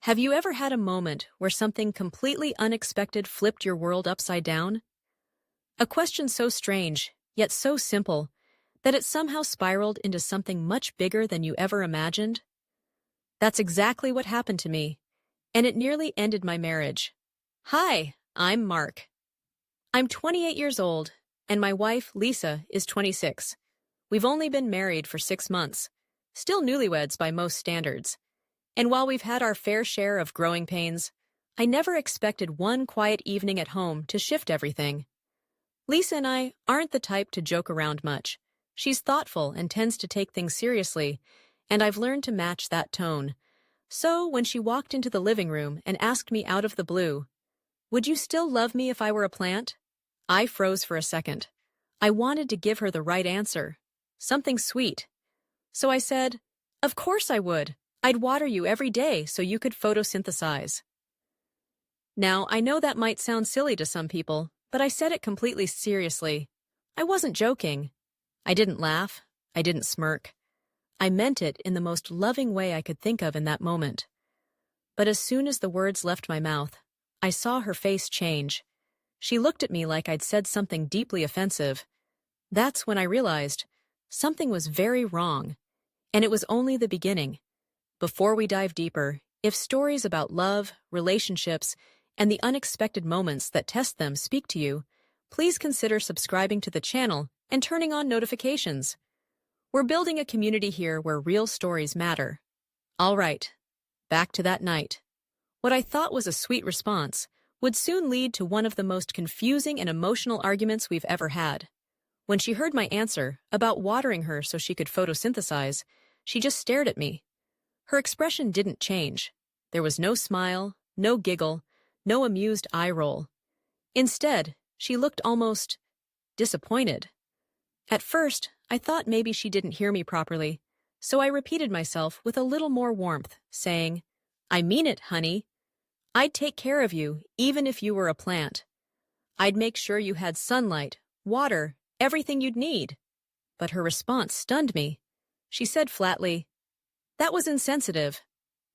Have you ever had a moment where something completely unexpected flipped your world upside down? A question so strange, yet so simple, that it somehow spiraled into something much bigger than you ever imagined? That's exactly what happened to me, and it nearly ended my marriage. Hi, I'm Mark. I'm 28 years old, and my wife, Lisa, is 26. We've only been married for 6 months, still newlyweds by most standards. And while we've had our fair share of growing pains, I never expected one quiet evening at home to shift everything. Lisa and I aren't the type to joke around much. She's thoughtful and tends to take things seriously, and I've learned to match that tone. So when she walked into the living room and asked me out of the blue, "Would you still love me if I were a plant?" I froze for a second. I wanted to give her the right answer, something sweet. So I said, "Of course I would. I'd water you every day so you could photosynthesize." Now, I know that might sound silly to some people, but I said it completely seriously. I wasn't joking. I didn't laugh. I didn't smirk. I meant it in the most loving way I could think of in that moment. But as soon as the words left my mouth, I saw her face change. She looked at me like I'd said something deeply offensive. That's when I realized something was very wrong, and it was only the beginning. Before we dive deeper, if stories about love, relationships, and the unexpected moments that test them speak to you, please consider subscribing to the channel and turning on notifications. We're building a community here where real stories matter. All right, back to that night. What I thought was a sweet response would soon lead to one of the most confusing and emotional arguments we've ever had. When she heard my answer about watering her so she could photosynthesize, she just stared at me. Her expression didn't change. There was no smile, no giggle, no amused eye roll. Instead, she looked almost disappointed. At first, I thought maybe she didn't hear me properly, so I repeated myself with a little more warmth, saying, "I mean it, honey. I'd take care of you, even if you were a plant. I'd make sure you had sunlight, water, everything you'd need." But her response stunned me. She said flatly, "That was insensitive."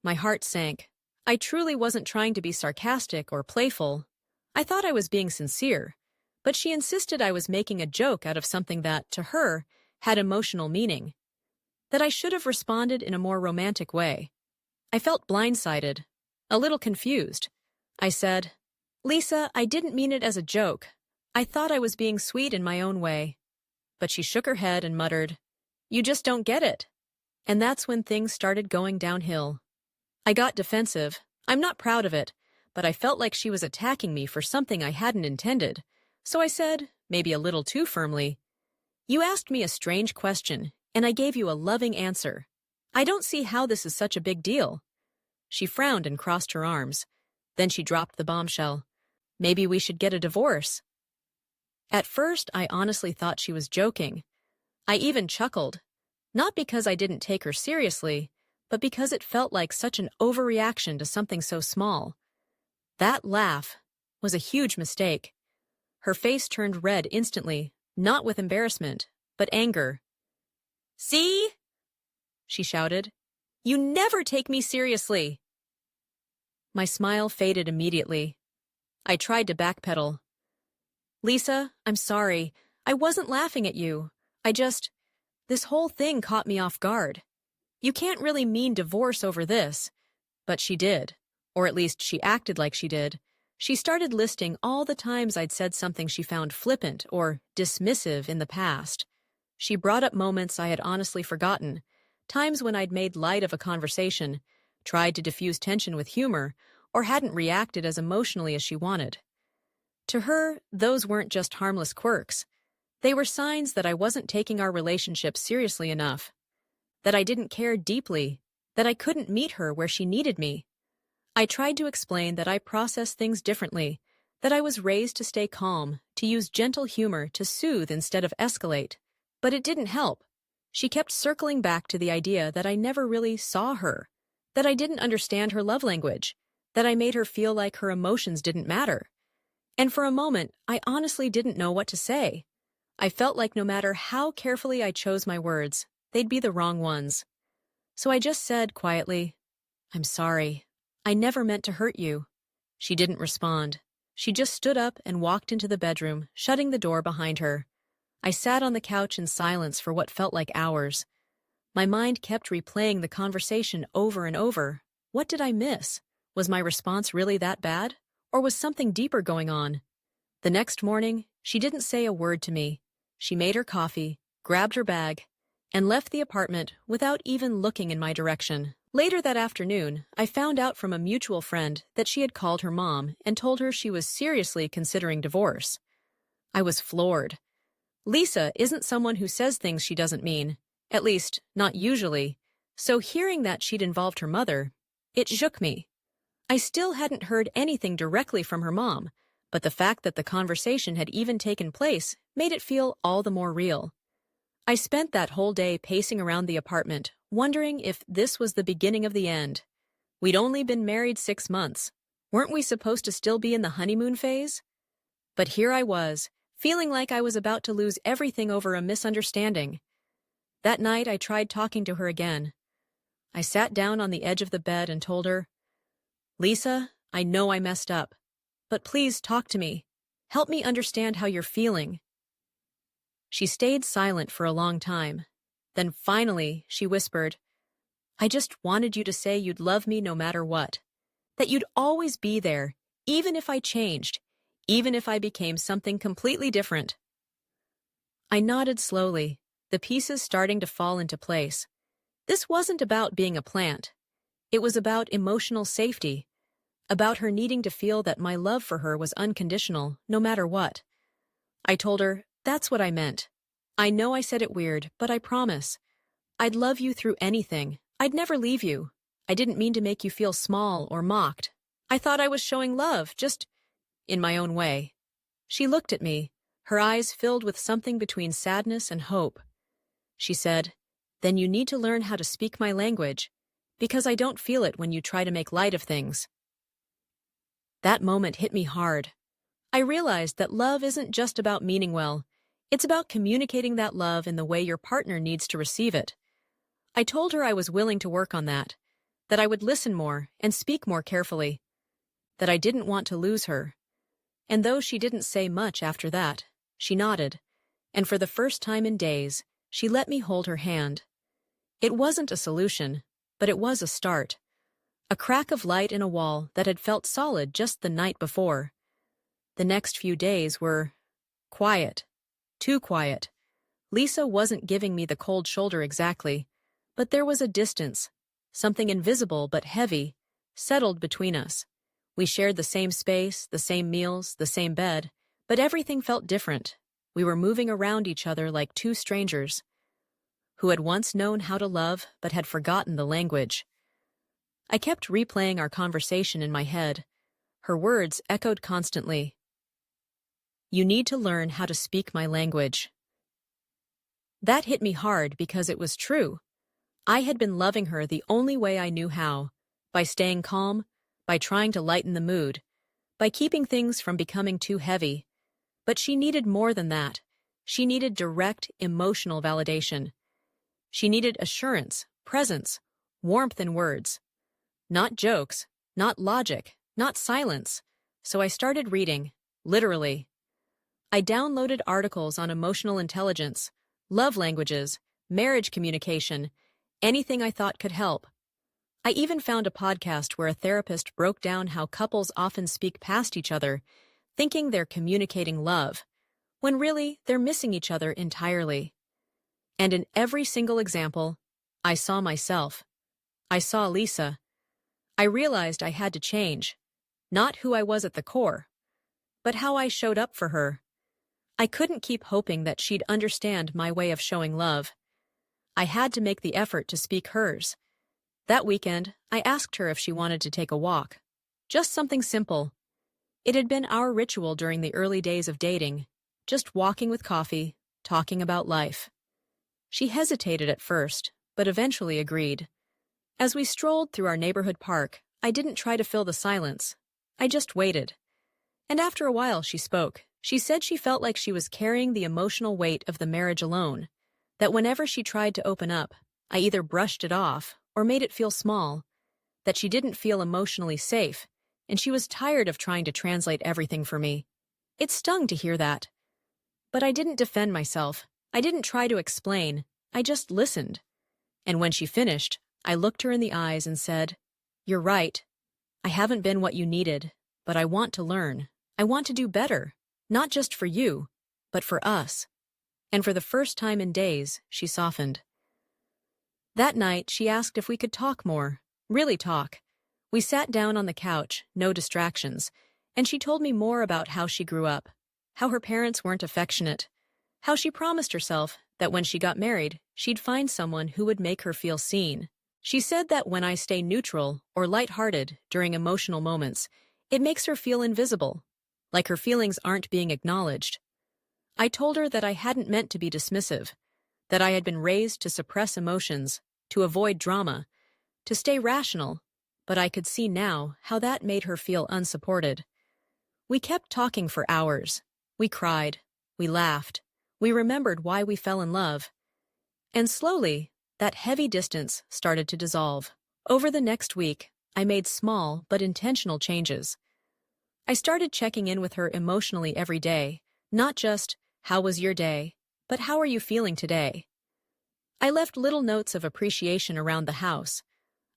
My heart sank. I truly wasn't trying to be sarcastic or playful. I thought I was being sincere, but she insisted I was making a joke out of something that, to her, had emotional meaning. That I should have responded in a more romantic way. I felt blindsided, a little confused. I said, "Lisa, I didn't mean it as a joke. I thought I was being sweet in my own way." But she shook her head and muttered, "You just don't get it." And that's when things started going downhill. I got defensive. I'm not proud of it, but I felt like she was attacking me for something I hadn't intended. So I said, maybe a little too firmly, "You asked me a strange question, and I gave you a loving answer. I don't see how this is such a big deal." She frowned and crossed her arms. Then she dropped the bombshell. "Maybe we should get a divorce." At first, I honestly thought she was joking. I even chuckled. Not because I didn't take her seriously, but because it felt like such an overreaction to something so small. That laugh was a huge mistake. Her face turned red instantly, not with embarrassment, but anger. "See?" she shouted. "You never take me seriously." My smile faded immediately. I tried to backpedal. "Lisa, I'm sorry. I wasn't laughing at you. This whole thing caught me off guard. You can't really mean divorce over this." But she did, or at least she acted like she did. She started listing all the times I'd said something she found flippant or dismissive in the past. She brought up moments I had honestly forgotten, times when I'd made light of a conversation, tried to diffuse tension with humor, or hadn't reacted as emotionally as she wanted. To her, those weren't just harmless quirks. They were signs that I wasn't taking our relationship seriously enough, that I didn't care deeply, that I couldn't meet her where she needed me. I tried to explain that I process things differently, that I was raised to stay calm, to use gentle humor to soothe instead of escalate. But it didn't help. She kept circling back to the idea that I never really saw her, that I didn't understand her love language, that I made her feel like her emotions didn't matter. And for a moment, I honestly didn't know what to say. I felt like no matter how carefully I chose my words, they'd be the wrong ones. So I just said quietly, "I'm sorry. I never meant to hurt you. She didn't respond. She just stood up and walked into the bedroom, shutting the door behind her. I sat on the couch in silence for what felt like hours. My mind kept replaying the conversation over and over. What did I miss? Was my response really that bad? Or was something deeper going on? The next morning, she didn't say a word to me. She made her coffee, grabbed her bag, and left the apartment without even looking in my direction. Later that afternoon, I found out from a mutual friend that she had called her mom and told her she was seriously considering divorce. I was floored. Lisa isn't someone who says things she doesn't mean, at least, not usually, so hearing that she'd involved her mother, it shook me. I still hadn't heard anything directly from her mom, but the fact that the conversation had even taken place made it feel all the more real. I spent that whole day pacing around the apartment, wondering if this was the beginning of the end. We'd only been married 6 months. Weren't we supposed to still be in the honeymoon phase? But here I was, feeling like I was about to lose everything over a misunderstanding. That night I tried talking to her again. I sat down on the edge of the bed and told her, "Lisa, I know I messed up, but please talk to me. Help me understand how you're feeling." She stayed silent for a long time. Then finally, she whispered, "I just wanted you to say you'd love me no matter what. That you'd always be there, even if I changed, even if I became something completely different." I nodded slowly, the pieces starting to fall into place. This wasn't about being a plant. It was about emotional safety, about her needing to feel that my love for her was unconditional, no matter what. I told her, "That's what I meant. I know I said it weird, but I promise. I'd love you through anything. I'd never leave you. I didn't mean to make you feel small or mocked. I thought I was showing love, just in my own way." She looked at me, her eyes filled with something between sadness and hope. She said, "Then you need to learn how to speak my language, because I don't feel it when you try to make light of things." That moment hit me hard. I realized that love isn't just about meaning well. It's about communicating that love in the way your partner needs to receive it. I told her I was willing to work on that I would listen more and speak more carefully, that I didn't want to lose her. And though she didn't say much after that, she nodded, and for the first time in days, she let me hold her hand. It wasn't a solution, but it was a start. A crack of light in a wall that had felt solid just the night before. The next few days were quiet. Too quiet. Lisa wasn't giving me the cold shoulder exactly, but there was a distance, something invisible but heavy, settled between us. We shared the same space, the same meals, the same bed, but everything felt different. We were moving around each other like two strangers who had once known how to love but had forgotten the language. I kept replaying our conversation in my head. Her words echoed constantly. "You need to learn how to speak my language." That hit me hard because it was true. I had been loving her the only way I knew how, by staying calm, by trying to lighten the mood, by keeping things from becoming too heavy. But she needed more than that. She needed direct, emotional validation. She needed assurance, presence, warmth in words. Not jokes, not logic, not silence. So I started reading, literally. I downloaded articles on emotional intelligence, love languages, marriage communication, anything I thought could help. I even found a podcast where a therapist broke down how couples often speak past each other, thinking they're communicating love, when really they're missing each other entirely. And in every single example, I saw myself. I saw Lisa. I realized I had to change, not who I was at the core, but how I showed up for her. I couldn't keep hoping that she'd understand my way of showing love. I had to make the effort to speak hers. That weekend, I asked her if she wanted to take a walk. Just something simple. It had been our ritual during the early days of dating, just walking with coffee, talking about life. She hesitated at first, but eventually agreed. As we strolled through our neighborhood park, I didn't try to fill the silence. I just waited. And after a while, she spoke. She said she felt like she was carrying the emotional weight of the marriage alone, that whenever she tried to open up, I either brushed it off or made it feel small. that she didn't feel emotionally safe, and she was tired of trying to translate everything for me. It stung to hear that. But I didn't defend myself. I didn't try to explain. I just listened. And when she finished, I looked her in the eyes and said, "You're right. I haven't been what you needed, but I want to learn. I want to do better, not just for you, but for us." And for the first time in days, she softened. That night, she asked if we could talk more, really talk. We sat down on the couch, no distractions, and she told me more about how she grew up, how her parents weren't affectionate, how she promised herself that when she got married, she'd find someone who would make her feel seen. She said that when I stay neutral or lighthearted during emotional moments, it makes her feel invisible, like her feelings aren't being acknowledged. I told her that I hadn't meant to be dismissive, that I had been raised to suppress emotions, to avoid drama, to stay rational, but I could see now how that made her feel unsupported. We kept talking for hours. We cried. We laughed. We remembered why we fell in love. And slowly, that heavy distance started to dissolve. Over the next week, I made small but intentional changes. I started checking in with her emotionally every day, not just, "How was your day?" but "How are you feeling today?" I left little notes of appreciation around the house.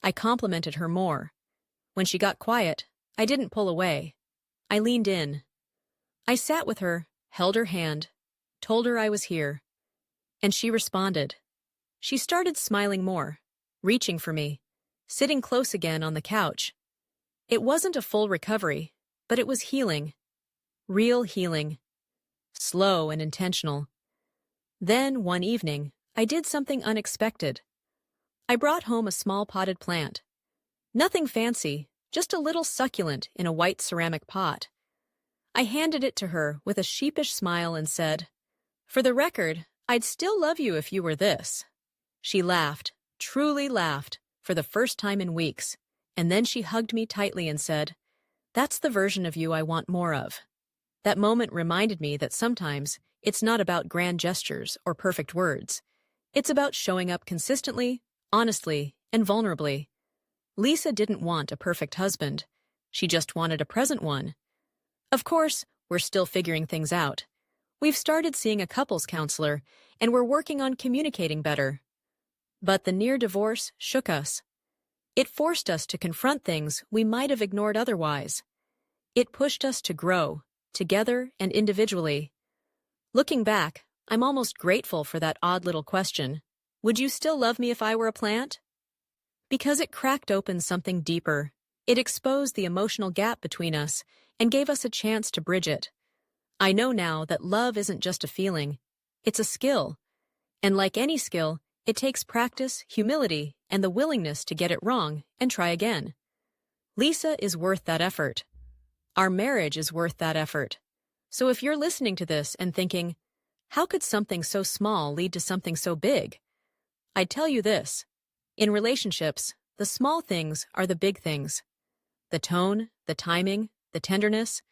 I complimented her more. When she got quiet, I didn't pull away. I leaned in. I sat with her, held her hand, told her I was here. And she responded. She started smiling more, reaching for me, sitting close again on the couch. It wasn't a full recovery, but it was healing. Real healing. Slow and intentional. Then, one evening, I did something unexpected. I brought home a small potted plant. Nothing fancy, just a little succulent in a white ceramic pot. I handed it to her with a sheepish smile and said, "For the record, I'd still love you if you were this." She laughed, truly laughed, for the first time in weeks, and then she hugged me tightly and said, "That's the version of you I want more of." That moment reminded me that sometimes it's not about grand gestures or perfect words. It's about showing up consistently, honestly, and vulnerably. Lisa didn't want a perfect husband. She just wanted a present one. Of course, we're still figuring things out. We've started seeing a couples counselor, and we're working on communicating better. But the near divorce shook us. It forced us to confront things we might have ignored otherwise. It pushed us to grow, together and individually. Looking back, I'm almost grateful for that odd little question. Would you still love me if I were a plant? Because it cracked open something deeper. It exposed the emotional gap between us and gave us a chance to bridge it. I know now that love isn't just a feeling. It's a skill. And like any skill, it takes practice, humility, and the willingness to get it wrong and try again. Lisa is worth that effort. Our marriage is worth that effort. So if you're listening to this and thinking, how could something so small lead to something so big? I'd tell you this. In relationships, the small things are the big things. The tone, the timing, the tenderness,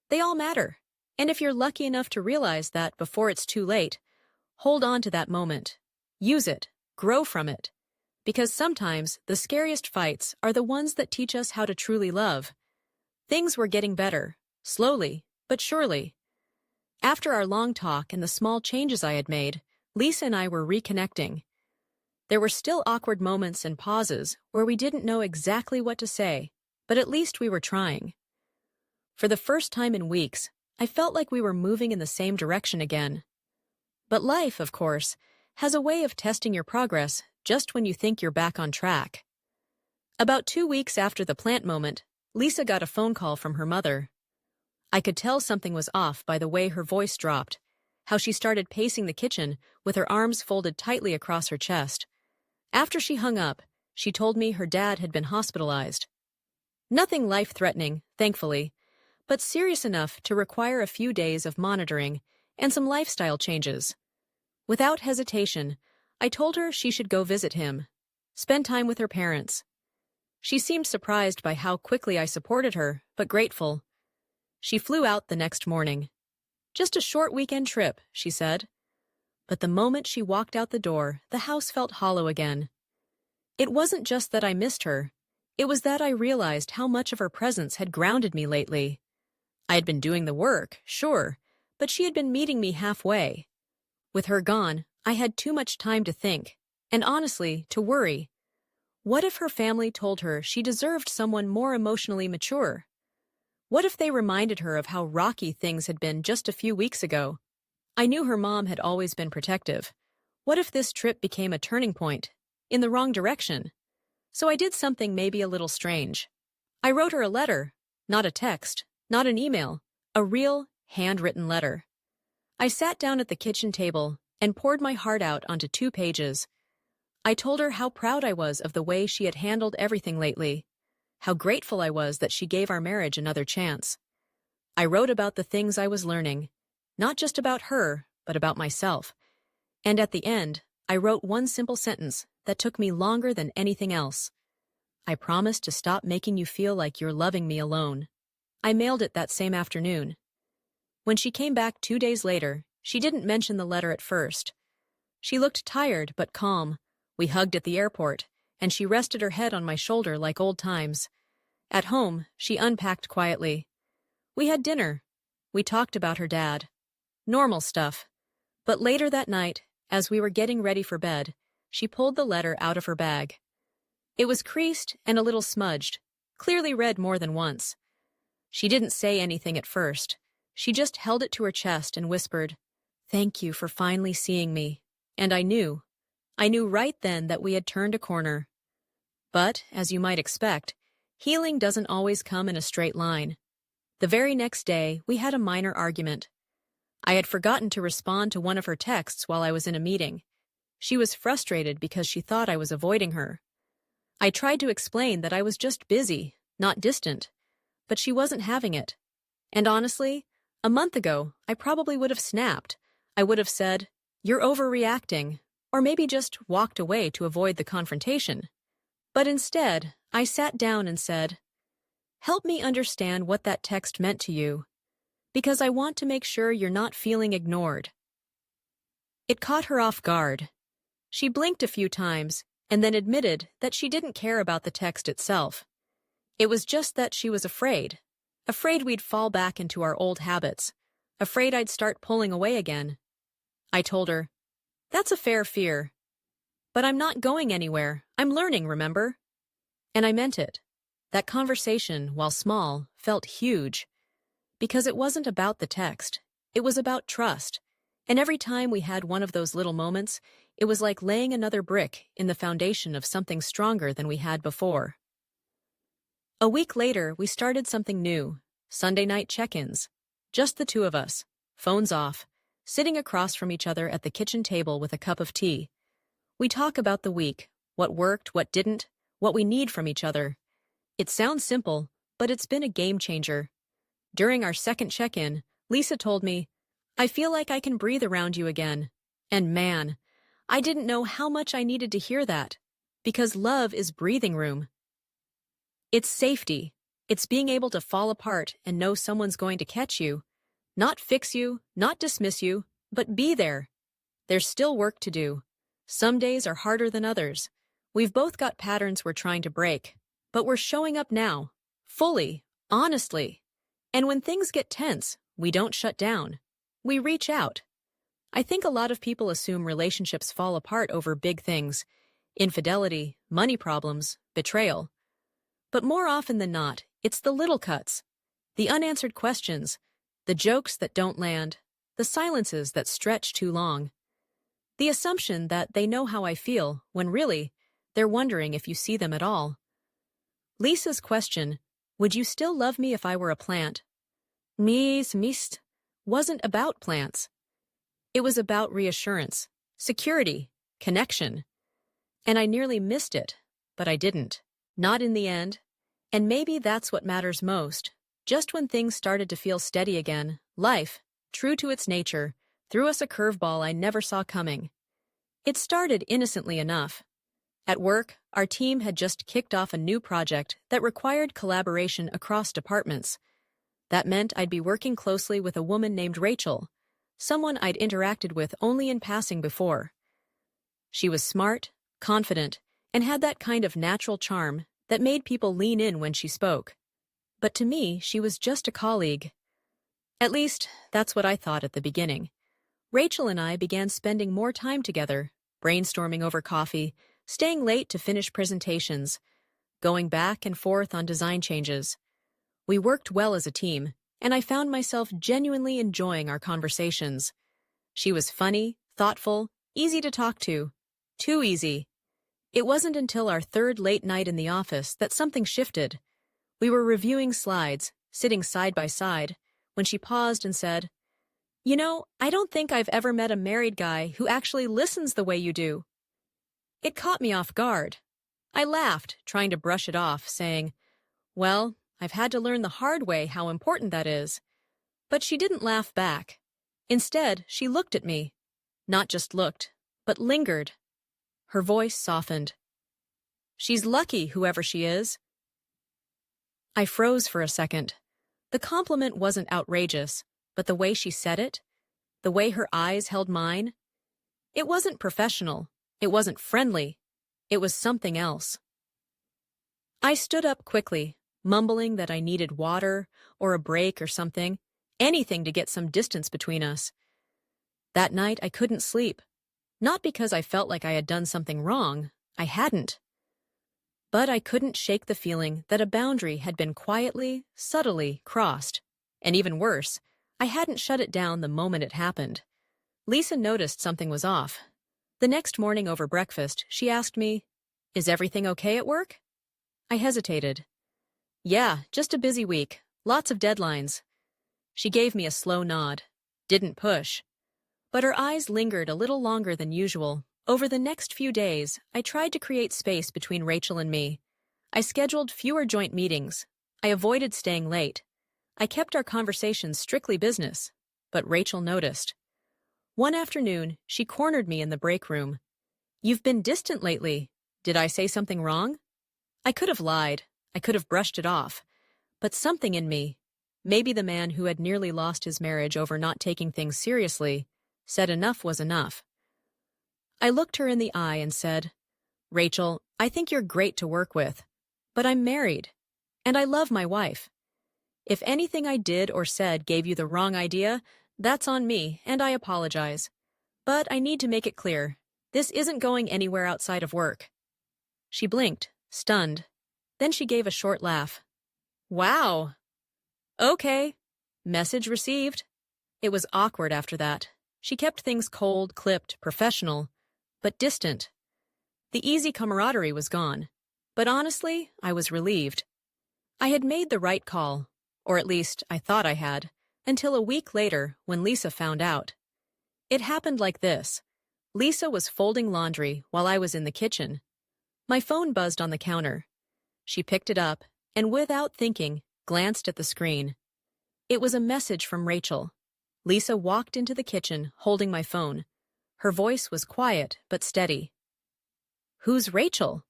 they all matter. And if you're lucky enough to realize that before it's too late, hold on to that moment. Use it. Grow from it. Because sometimes the scariest fights are the ones that teach us how to truly love. Things were getting better, slowly, but surely. After our long talk and the small changes I had made, Lisa and I were reconnecting. There were still awkward moments and pauses where we didn't know exactly what to say, but at least we were trying. For the first time in weeks, I felt like we were moving in the same direction again. But life, of course, has a way of testing your progress just when you think you're back on track. About 2 weeks after the plant moment, Lisa got a phone call from her mother. I could tell something was off by the way her voice dropped, how she started pacing the kitchen with her arms folded tightly across her chest. After she hung up, she told me her dad had been hospitalized. Nothing life-threatening, thankfully, but serious enough to require a few days of monitoring and some lifestyle changes. Without hesitation, I told her she should go visit him, spend time with her parents. She seemed surprised by how quickly I supported her, but grateful. She flew out the next morning. "Just a short weekend trip," she said. But the moment she walked out the door, the house felt hollow again. It wasn't just that I missed her. It was that I realized how much of her presence had grounded me lately. I had been doing the work, sure, but she had been meeting me halfway. With her gone, I had too much time to think, and honestly, to worry. What if her family told her she deserved someone more emotionally mature? What if they reminded her of how rocky things had been just a few weeks ago? I knew her mom had always been protective. What if this trip became a turning point, in the wrong direction? So I did something maybe a little strange. I wrote her a letter, not a text, not an email, a real, handwritten letter. I sat down at the kitchen table and poured my heart out onto 2 pages. I told her how proud I was of the way she had handled everything lately, how grateful I was that she gave our marriage another chance. I wrote about the things I was learning, not just about her, but about myself. And at the end, I wrote one simple sentence that took me longer than anything else. I promise to stop making you feel like you're loving me alone. I mailed it that same afternoon. When she came back 2 days later, she didn't mention the letter at first. She looked tired but calm. We hugged at the airport, and she rested her head on my shoulder like old times. At home, she unpacked quietly. We had dinner. We talked about her dad. Normal stuff. But later that night, as we were getting ready for bed, she pulled the letter out of her bag. It was creased and a little smudged, clearly read more than once. She didn't say anything at first. She just held it to her chest and whispered, "Thank you for finally seeing me." And I knew right then that we had turned a corner. But, as you might expect, healing doesn't always come in a straight line. The very next day, we had a minor argument. I had forgotten to respond to one of her texts while I was in a meeting. She was frustrated because she thought I was avoiding her. I tried to explain that I was just busy, not distant, but she wasn't having it. And honestly, a month ago, I probably would have snapped. I would have said, "You're overreacting," or maybe just walked away to avoid the confrontation. But instead, I sat down and said, "Help me understand what that text meant to you, because I want to make sure you're not feeling ignored." It caught her off guard. She blinked a few times and then admitted that she didn't care about the text itself. It was just that she was afraid we'd fall back into our old habits, afraid I'd start pulling away again. I told her, "That's a fair fear. But I'm not going anywhere. I'm learning, remember?" And I meant it. That conversation, while small, felt huge. Because it wasn't about the text. It was about trust. And every time we had one of those little moments, it was like laying another brick in the foundation of something stronger than we had before. A week later, we started something new. Sunday night check-ins. Just the 2 of us, phones off, sitting across from each other at the kitchen table with a cup of tea. We talk about the week, what worked, what didn't, what we need from each other. It sounds simple, but it's been a game changer. During our second check-in, Lisa told me, "I feel like I can breathe around you again." And man, I didn't know how much I needed to hear that. Because love is breathing room. It's safety. It's being able to fall apart and know someone's going to catch you. Not fix you, not dismiss you, but be there. There's still work to do. Some days are harder than others. We've both got patterns we're trying to break. But we're showing up now. Fully. Honestly. And when things get tense, we don't shut down. We reach out. I think a lot of people assume relationships fall apart over big things. Infidelity, money problems, betrayal. But more often than not, it's the little cuts. The unanswered questions. The jokes that don't land. The silences that stretch too long. The assumption that they know how I feel, when really, they're wondering if you see them at all. Lisa's question, "Would you still love me if I were a plant?" Mist, wasn't about plants. It was about reassurance, security, connection. And I nearly missed it, but I didn't. Not in the end. And maybe that's what matters most. Just when things started to feel steady again, life, true to its nature, threw us a curveball I never saw coming. It started innocently enough. At work, our team had just kicked off a new project that required collaboration across departments. That meant I'd be working closely with a woman named Rachel, someone I'd interacted with only in passing before. She was smart, confident, and had that kind of natural charm that made people lean in when she spoke. But to me, she was just a colleague. At least, that's what I thought at the beginning. Rachel and I began spending more time together, brainstorming over coffee, staying late to finish presentations, going back and forth on design changes. We worked well as a team, and I found myself genuinely enjoying our conversations. She was funny, thoughtful, easy to talk to. Too easy. It wasn't until our third late night in the office that something shifted. We were reviewing slides, sitting side by side, when she paused and said, "You know, I don't think I've ever met a married guy who actually listens the way you do." It caught me off guard. I laughed, trying to brush it off, saying, "Well, I've had to learn the hard way how important that is." But she didn't laugh back. Instead, she looked at me. Not just looked, but lingered. Her voice softened. "She's lucky, whoever she is." I froze for a second. The compliment wasn't outrageous, but the way she said it, the way her eyes held mine, it wasn't professional. It wasn't friendly. It was something else. I stood up quickly, mumbling that I needed water or a break or something, anything to get some distance between us. That night I couldn't sleep, not because I felt like I had done something wrong. I hadn't. But I couldn't shake the feeling that a boundary had been quietly, subtly crossed. And even worse, I hadn't shut it down the moment it happened. Lisa noticed something was off. The next morning over breakfast, she asked me, "Is everything okay at work?" I hesitated. "Yeah, just a busy week. Lots of deadlines." She gave me a slow nod. Didn't push. But her eyes lingered a little longer than usual. Over the next few days, I tried to create space between Rachel and me. I scheduled fewer joint meetings. I avoided staying late. I kept our conversations strictly business. But Rachel noticed. One afternoon, she cornered me in the break room. "You've been distant lately. Did I say something wrong?" I could have lied. I could have brushed it off. But something in me, maybe the man who had nearly lost his marriage over not taking things seriously, said enough was enough. I looked her in the eye and said, "Rachel, I think you're great to work with. But I'm married. And I love my wife. If anything I did or said gave you the wrong idea, that's on me, and I apologize. But I need to make it clear, this isn't going anywhere outside of work." She blinked, stunned. Then she gave a short laugh. "Wow. Okay. Message received." It was awkward after that. She kept things cold, clipped, professional, but distant. The easy camaraderie was gone. But honestly, I was relieved. I had made the right call, or at least I thought I had, until a week later when Lisa found out. It happened like this. Lisa was folding laundry while I was in the kitchen. My phone buzzed on the counter. She picked it up and, without thinking, glanced at the screen. It was a message from Rachel. Lisa walked into the kitchen holding my phone. Her voice was quiet but steady. "Who's Rachel?"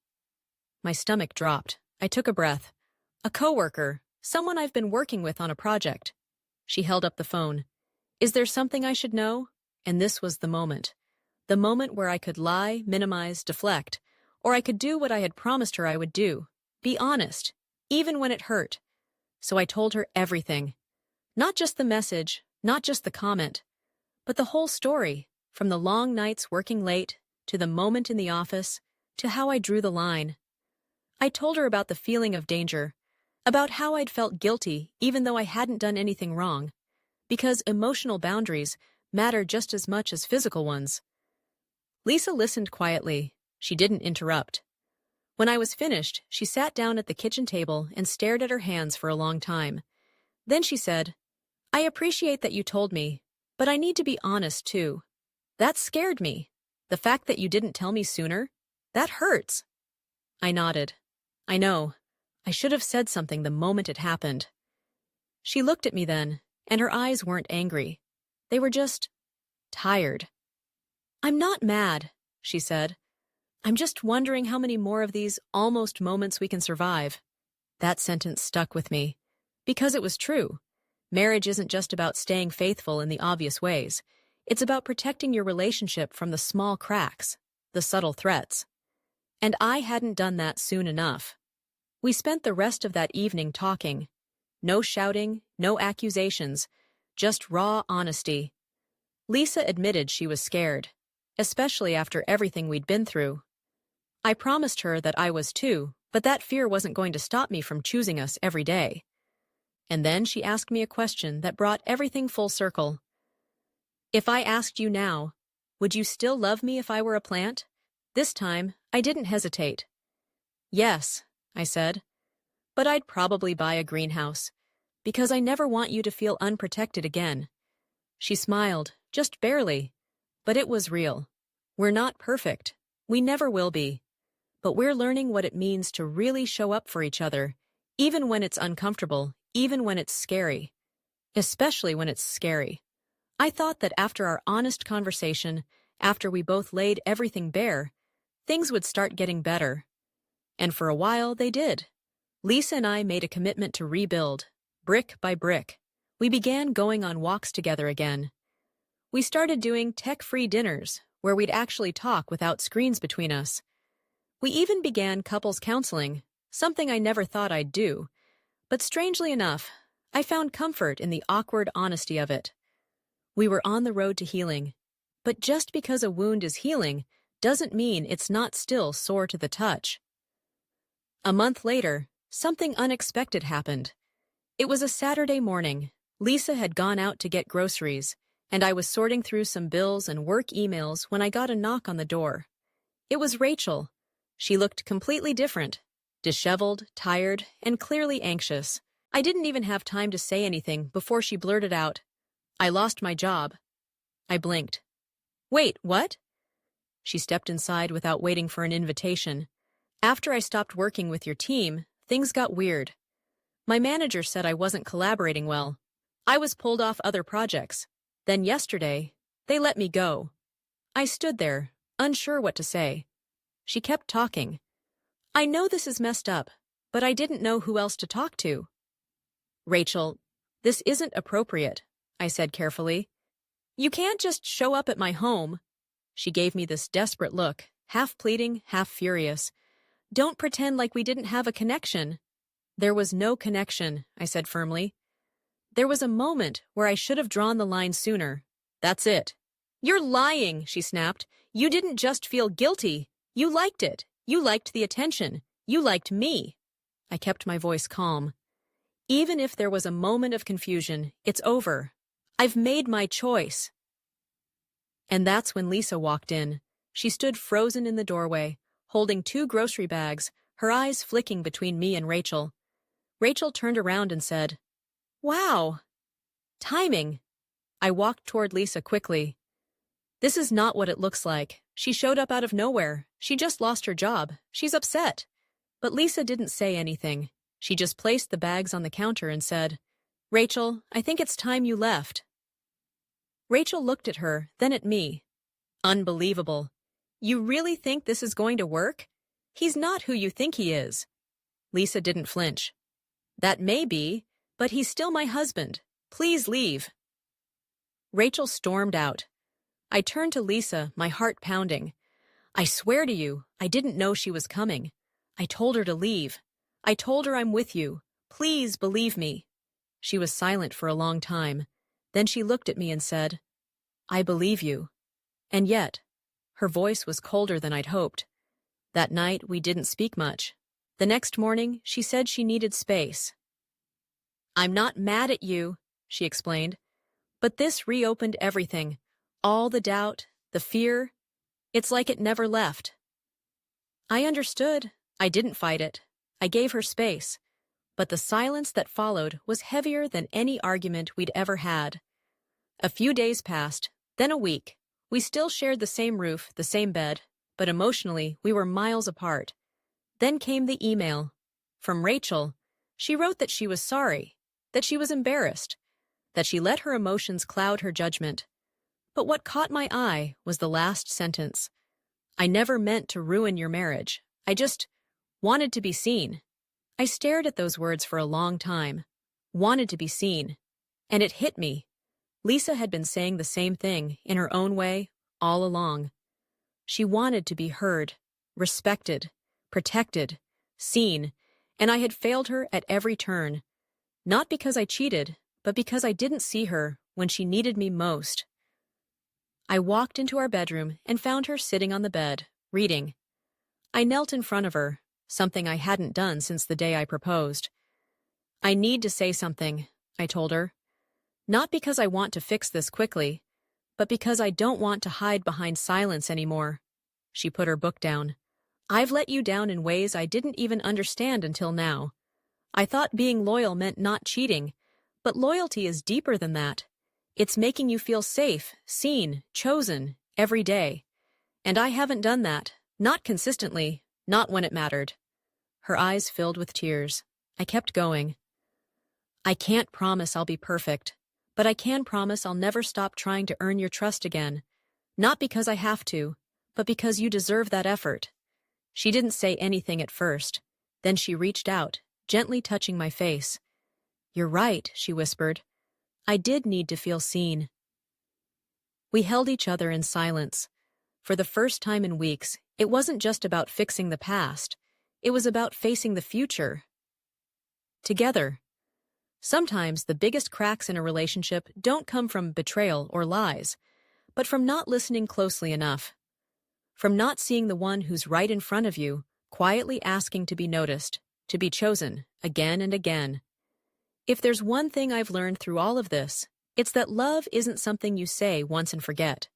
My stomach dropped. I took a breath. "A coworker, someone I've been working with on a project." She held up the phone. "Is there something I should know?" And this was the moment. The moment where I could lie, minimize, deflect, or I could do what I had promised her I would do. Be honest, even when it hurt. So I told her everything. Not just the message, not just the comment, but the whole story, from the long nights working late, to the moment in the office, to how I drew the line. I told her about the feeling of danger, about how I'd felt guilty even though I hadn't done anything wrong, because emotional boundaries matter just as much as physical ones. Lisa listened quietly. She didn't interrupt. When I was finished, she sat down at the kitchen table and stared at her hands for a long time. Then she said, "I appreciate that you told me, but I need to be honest too. That scared me. The fact that you didn't tell me sooner, that hurts." I nodded. "I know. I should have said something the moment it happened." She looked at me then, and her eyes weren't angry. They were just tired. "I'm not mad," she said. "I'm just wondering how many more of these almost moments we can survive." That sentence stuck with me, because it was true. Marriage isn't just about staying faithful in the obvious ways. It's about protecting your relationship from the small cracks, the subtle threats. And I hadn't done that soon enough. We spent the rest of that evening talking. No shouting, no accusations, just raw honesty. Lisa admitted she was scared, especially after everything we'd been through. I promised her that I was too, but that fear wasn't going to stop me from choosing us every day. And then she asked me a question that brought everything full circle. If I asked you now, would you still love me if I were a plant? This time, I didn't hesitate. Yes, I said. But I'd probably buy a greenhouse, because I never want you to feel unprotected again. She smiled, just barely. But it was real. We're not perfect. We never will be. But we're learning what it means to really show up for each other, even when it's uncomfortable, even when it's scary. Especially when it's scary. I thought that after our honest conversation, after we both laid everything bare, things would start getting better. And for a while, they did. Lisa and I made a commitment to rebuild, brick by brick. We began going on walks together again. We started doing tech-free dinners, where we'd actually talk without screens between us. We even began couples counseling, something I never thought I'd do. But strangely enough, I found comfort in the awkward honesty of it. We were on the road to healing. But just because a wound is healing doesn't mean it's not still sore to the touch. A month later, something unexpected happened. It was a Saturday morning. Lisa had gone out to get groceries, and I was sorting through some bills and work emails when I got a knock on the door. It was Rachel. She looked completely different, disheveled, tired, and clearly anxious. I didn't even have time to say anything before she blurted out, "I lost my job." I blinked. "Wait, what?" She stepped inside without waiting for an invitation. "After I stopped working with your team, things got weird. My manager said I wasn't collaborating well. I was pulled off other projects. Then yesterday, they let me go." I stood there, unsure what to say. She kept talking. "I know this is messed up, but I didn't know who else to talk to." "Rachel, this isn't appropriate," I said carefully. "You can't just show up at my home." She gave me this desperate look, half pleading, half furious. "Don't pretend like we didn't have a connection." "There was no connection," I said firmly. "There was a moment where I should have drawn the line sooner. That's it." "You're lying," she snapped. "You didn't just feel guilty. You liked it. You liked the attention. You liked me." I kept my voice calm. "Even if there was a moment of confusion, it's over. I've made my choice." And that's when Lisa walked in. She stood frozen in the doorway, holding 2 grocery bags, her eyes flicking between me and Rachel. Rachel turned around and said, "Wow. Timing." I walked toward Lisa quickly. "This is not what it looks like. She showed up out of nowhere. She just lost her job. She's upset." But Lisa didn't say anything. She just placed the bags on the counter and said, "Rachel, I think it's time you left." Rachel looked at her, then at me. "Unbelievable. You really think this is going to work? He's not who you think he is." Lisa didn't flinch. "That may be, but he's still my husband. Please leave." Rachel stormed out. I turned to Lisa, my heart pounding. "I swear to you, I didn't know she was coming. I told her to leave. I told her I'm with you. Please believe me." She was silent for a long time. Then she looked at me and said, "I believe you." And yet, her voice was colder than I'd hoped. That night, we didn't speak much. The next morning, she said she needed space. "I'm not mad at you," she explained. "But this reopened everything. All the doubt, the fear. It's like it never left." I understood. I didn't fight it. I gave her space. But the silence that followed was heavier than any argument we'd ever had. A few days passed, then a week. We still shared the same roof, the same bed, but emotionally we were miles apart. Then came the email. From Rachel. She wrote that she was sorry, that she was embarrassed, that she let her emotions cloud her judgment. But what caught my eye was the last sentence. "I never meant to ruin your marriage. I just wanted to be seen." I stared at those words for a long time. Wanted to be seen. And it hit me. Lisa had been saying the same thing, in her own way, all along. She wanted to be heard, respected, protected, seen, and I had failed her at every turn, not because I cheated, but because I didn't see her when she needed me most. I walked into our bedroom and found her sitting on the bed, reading. I knelt in front of her, something I hadn't done since the day I proposed. "I need to say something," I told her. "Not because I want to fix this quickly, but because I don't want to hide behind silence anymore." She put her book down. "I've let you down in ways I didn't even understand until now. I thought being loyal meant not cheating, but loyalty is deeper than that. It's making you feel safe, seen, chosen, every day. And I haven't done that, not consistently, not when it mattered." Her eyes filled with tears. I kept going. "I can't promise I'll be perfect, but I can promise I'll never stop trying to earn your trust again. Not because I have to, but because you deserve that effort." She didn't say anything at first. Then she reached out, gently touching my face. "You're right," she whispered. "I did need to feel seen." We held each other in silence. For the first time in weeks, it wasn't just about fixing the past. It was about facing the future. Together. Sometimes the biggest cracks in a relationship don't come from betrayal or lies, but from not listening closely enough. From not seeing the one who's right in front of you, quietly asking to be noticed, to be chosen, again and again. If there's one thing I've learned through all of this, it's that love isn't something you say once and forget.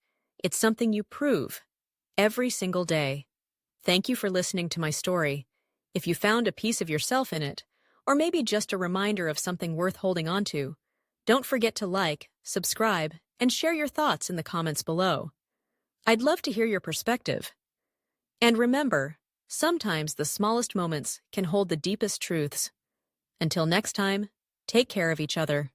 It's something you prove, every single day. Thank you for listening to my story. If you found a piece of yourself in it, or maybe just a reminder of something worth holding on to, don't forget to like, subscribe, and share your thoughts in the comments below. I'd love to hear your perspective. And remember, sometimes the smallest moments can hold the deepest truths. Until next time, take care of each other.